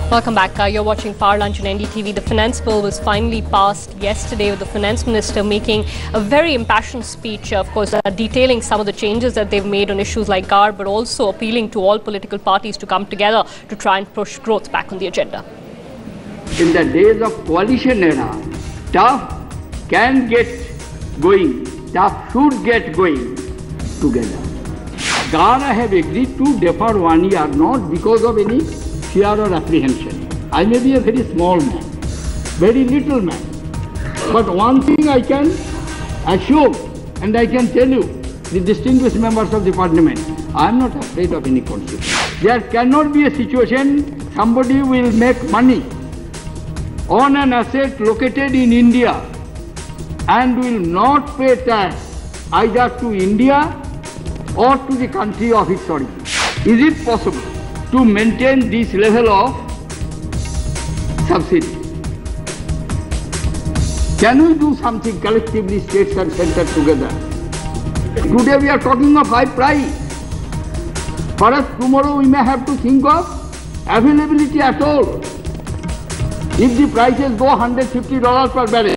Welcome back. You're watching Power Lunch on NDTV. The finance bill was finally passed yesterday with the finance minister making a very impassioned speech, of course, detailing some of the changes that they've made on issues like GAR, but also appealing to all political parties to come together to try and push growth back on the agenda. In the days of coalition era, tough can get going, tough should get going together. GAR I have agreed to defer 1 year, not because of any fear or apprehension. I may be a very small man, very little man, but one thing I can assure and I can tell you, the distinguished members of the parliament, I am not afraid of any consequence. There cannot be a situation somebody will make money on an asset located in India and will not pay tax either to India or to the country of its origin. Is it possible to maintain this level of subsidy? Can we do something collectively, states and center together? Today we are talking of high price. Perhaps tomorrow we may have to think of availability at all. If the prices go $150 per barrel.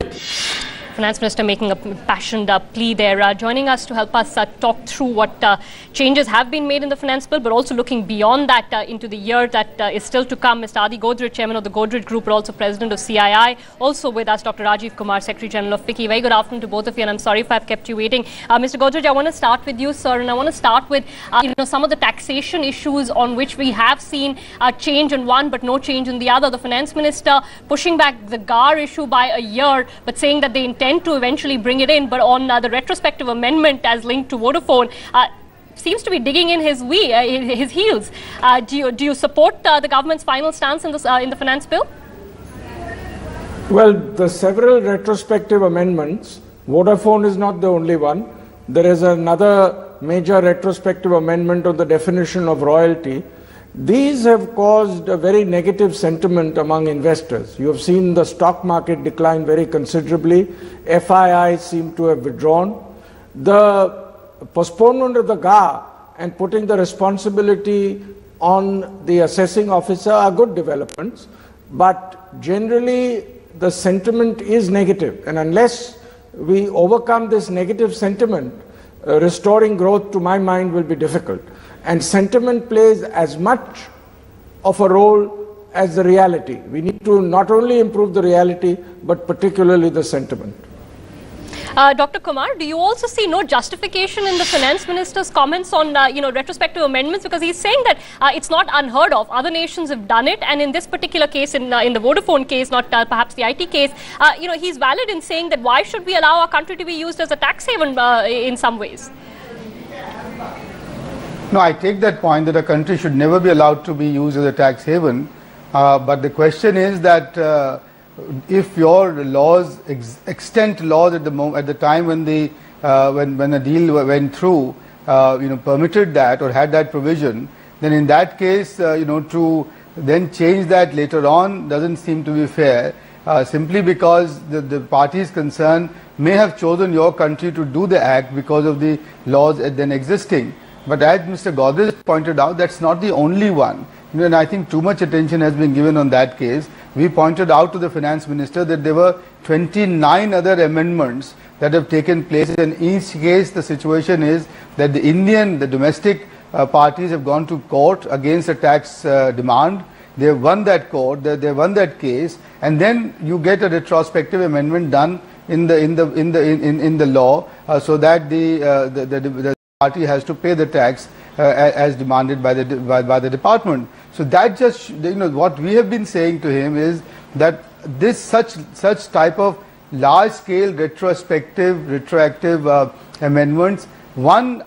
Finance Minister making a passionate plea there. Joining us to help us talk through what changes have been made in the finance bill, but also looking beyond that into the year that is still to come. Mr. Adi Godrej, Chairman of the Godrej Group, but also President of CII. Also with us, Dr. Rajiv Kumar, Secretary General of FICCI. Very good afternoon to both of you, and I'm sorry if I've kept you waiting. Mr. Godrej, I want to start with you, sir, and I want to start with some of the taxation issues on which we have seen change in one, but no change in the other. The Finance Minister pushing back the GAR issue by a year, but saying that they intend to eventually bring it in, but on the retrospective amendment as linked to Vodafone, seems to be digging in his heels. Do you support the government's final stance in the finance bill? Well, the several retrospective amendments, Vodafone is not the only one. There is another major retrospective amendment on the definition of royalty. These have caused a very negative sentiment among investors. You have seen the stock market decline very considerably. FII seem to have withdrawn. The postponement of the GAR and putting the responsibility on the assessing officer are good developments, but generally the sentiment is negative, and unless we overcome this negative sentiment, restoring growth, to my mind, will be difficult. And sentiment plays as much of a role as the reality. We need to not only improve the reality, but particularly the sentiment. Dr. Kumar, do you also see no justification in the Finance Minister's comments on retrospective amendments? Because he's saying that it's not unheard of. Other nations have done it, and in this particular case, in the Vodafone case, not perhaps the IT case, he's valid in saying that why should we allow our country to be used as a tax haven in some ways? No, I take that point that a country should never be allowed to be used as a tax haven. But the question is that if your laws, extant laws at the time when the deal went through, permitted that or had that provision, then in that case, to then change that later on doesn't seem to be fair. Simply because the parties concerned may have chosen your country to do the act because of the laws then existing. But as Mr. Godrej pointed out, that's not the only one. And I think too much attention has been given on that case. We pointed out to the Finance Minister that there were 29 other amendments that have taken place. In each case, the situation is that the domestic parties have gone to court against a tax demand. They have won that court, they won that case, and then you get a retrospective amendment done in the law, so that the party has to pay the tax as demanded by the department. So that just, what we have been saying to him is that this such type of large scale retroactive amendments, one,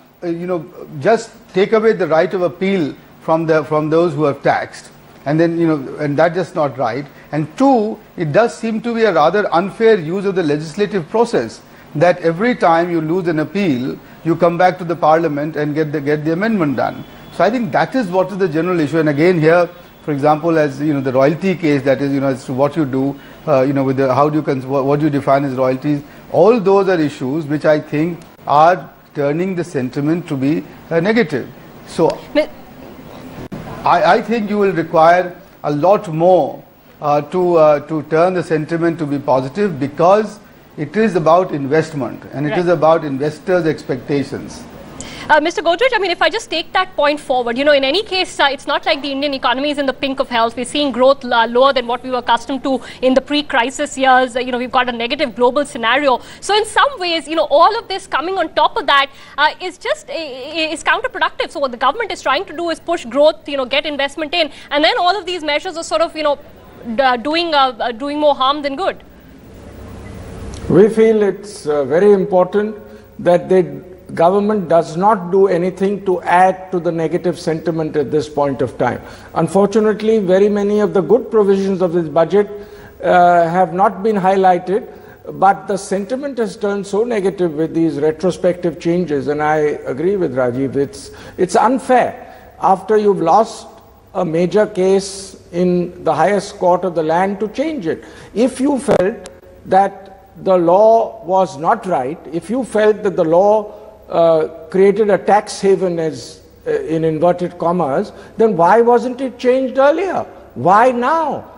just take away the right of appeal from those who have taxed, and then and that's just not right. And two, it does seem to be a rather unfair use of the legislative process, that every time you lose an appeal, you come back to the parliament and get the amendment done. So I think that is what is the general issue. And again here, for example, as the royalty case, that is as to what you do, with what do you define as royalties, all those are issues which I think are turning the sentiment to be negative. So I think you will require a lot more to turn the sentiment to be positive, because it is about investment and it is about investors' expectations. Mr. Godrej, I mean, if I just take that point forward, you know, in any case, it's not like the Indian economy is in the pink of health. We're seeing growth lower than what we were accustomed to in the pre-crisis years. You know, we've got a negative global scenario. So in some ways, you know, all of this coming on top of that is just is counterproductive. So what the government is trying to do is push growth, you know, get investment in, and then all of these measures are sort of, you know, doing more harm than good. We feel it's very important that the government does not do anything to add to the negative sentiment at this point of time. Unfortunately, very many of the good provisions of this budget have not been highlighted, but the sentiment has turned so negative with these retrospective changes, and I agree with Rajiv, it's unfair after you've lost a major case in the highest court of the land to change it. If you felt that the law was not right, if you felt that the law created a tax haven, as in inverted commas, then why wasn't it changed earlier? Why now?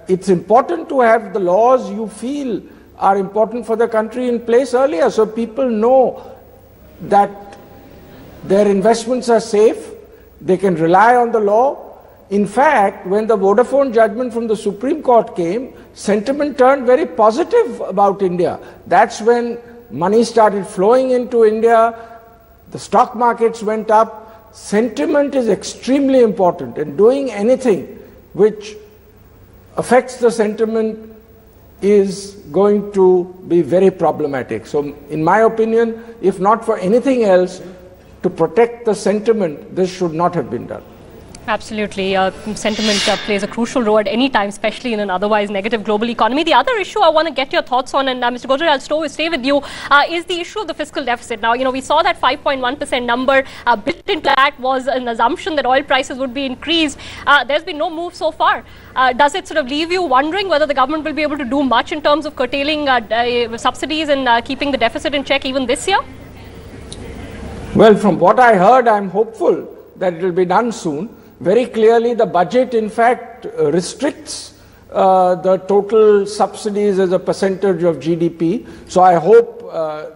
It's important to have the laws you feel are important for the country in place earlier, so people know that their investments are safe, they can rely on the law. In fact, when the Vodafone judgment from the Supreme Court came, sentiment turned very positive about India. That's when money started flowing into India, the stock markets went up. Sentiment is extremely important, and doing anything which affects the sentiment is going to be very problematic. So in my opinion, if not for anything else, to protect the sentiment, this should not have been done. Absolutely. Sentiment plays a crucial role at any time, especially in an otherwise negative global economy. The other issue I want to get your thoughts on, and Mr. Godrej, I'll stay with you, is the issue of the fiscal deficit. Now, you know, we saw that 5.1% number. Built into that was an assumption that oil prices would be increased. There's been no move so far. Does it sort of leave you wondering whether the government will be able to do much in terms of curtailing subsidies and keeping the deficit in check even this year? Well, from what I heard, I'm hopeful that it will be done soon. Very clearly, the budget, in fact, restricts the total subsidies as a percentage of GDP. So I hope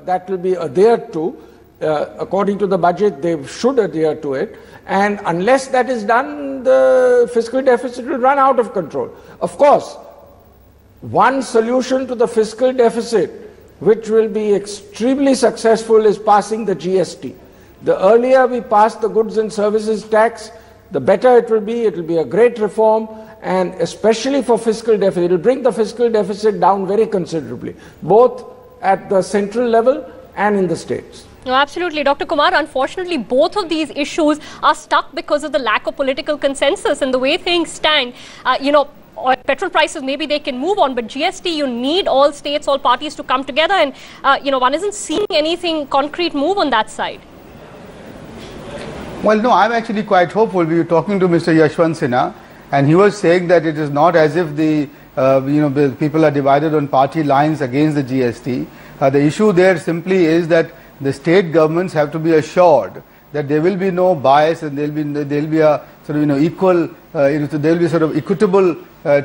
that will be adhered to. According to the budget, they should adhere to it. And unless that is done, the fiscal deficit will run out of control. Of course, one solution to the fiscal deficit, which will be extremely successful, is passing the GST. The earlier we pass the goods and services tax, the better it will be. It will be a great reform, and especially for fiscal deficit, it will bring the fiscal deficit down very considerably, both at the central level and in the states. No, absolutely. Dr. Kumar, unfortunately, both of these issues are stuck because of the lack of political consensus, and the way things stand, you know, petrol prices, maybe they can move on, but GST, you need all states, all parties to come together, and, you know, one isn't seeing anything concrete move on that side. Well, no, I'm actually quite hopeful. We were talking to Mr. Yashwant Sinha, and he was saying that it is not as if the the people are divided on party lines against the GST. The issue there simply is that the state governments have to be assured that there will be no bias, and there will be a sort of equal, there will be sort of equitable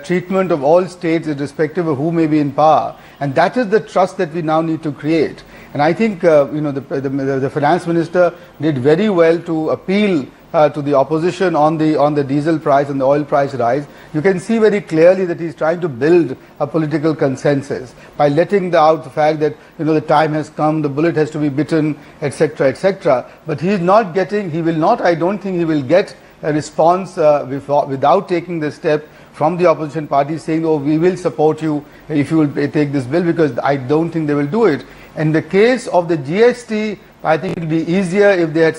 treatment of all states irrespective of who may be in power, and that is the trust that we now need to create. And I think the finance minister did very well to appeal to the opposition on the diesel price and the oil price rise. You can see very clearly that he's trying to build a political consensus by letting out the fact that the time has come, the bullet has to be bitten, etc., etc. But he is not getting, he will not, I don't think he will get a response without taking the step from the opposition party saying, oh, we will support you if you will take this bill, because I don't think they will do it. In the case of the GST, I think it will be easier if they had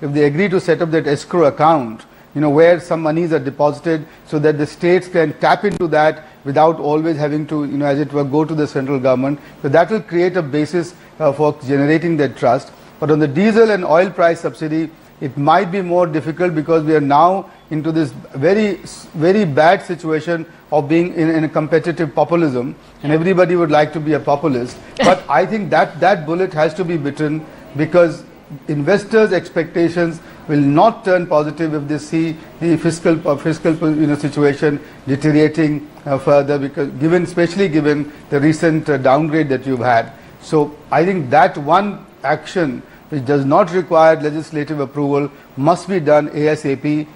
if they agree to set up that escrow account, where some monies are deposited, so that the states can tap into that without always having to, as it were, go to the central government. So that will create a basis for generating that trust. But on the diesel and oil price subsidy, it might be more difficult, because we are now into this very, very bad situation of being in a competitive populism, and everybody would like to be a populist. But I think that bullet has to be bitten, because investors' expectations will not turn positive if they see the fiscal situation deteriorating further, because especially given the recent downgrade that you've had. So I think that one action which does not require legislative approval must be done ASAP,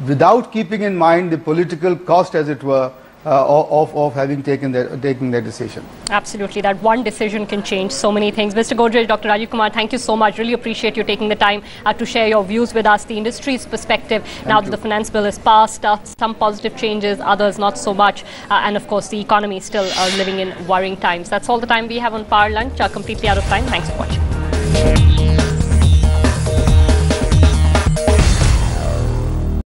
without keeping in mind the political cost, as it were, of having taken their decision. Absolutely, that one decision can change so many things. Mr. Godrej, Dr. Rajiv Kumar, thank you so much. Really appreciate you taking the time to share your views with us, the industry's perspective. Now that the finance bill is passed, some positive changes, others not so much, and of course the economy is still living in worrying times. That's all the time we have on Power Lunch. Completely out of time. Thanks for watching.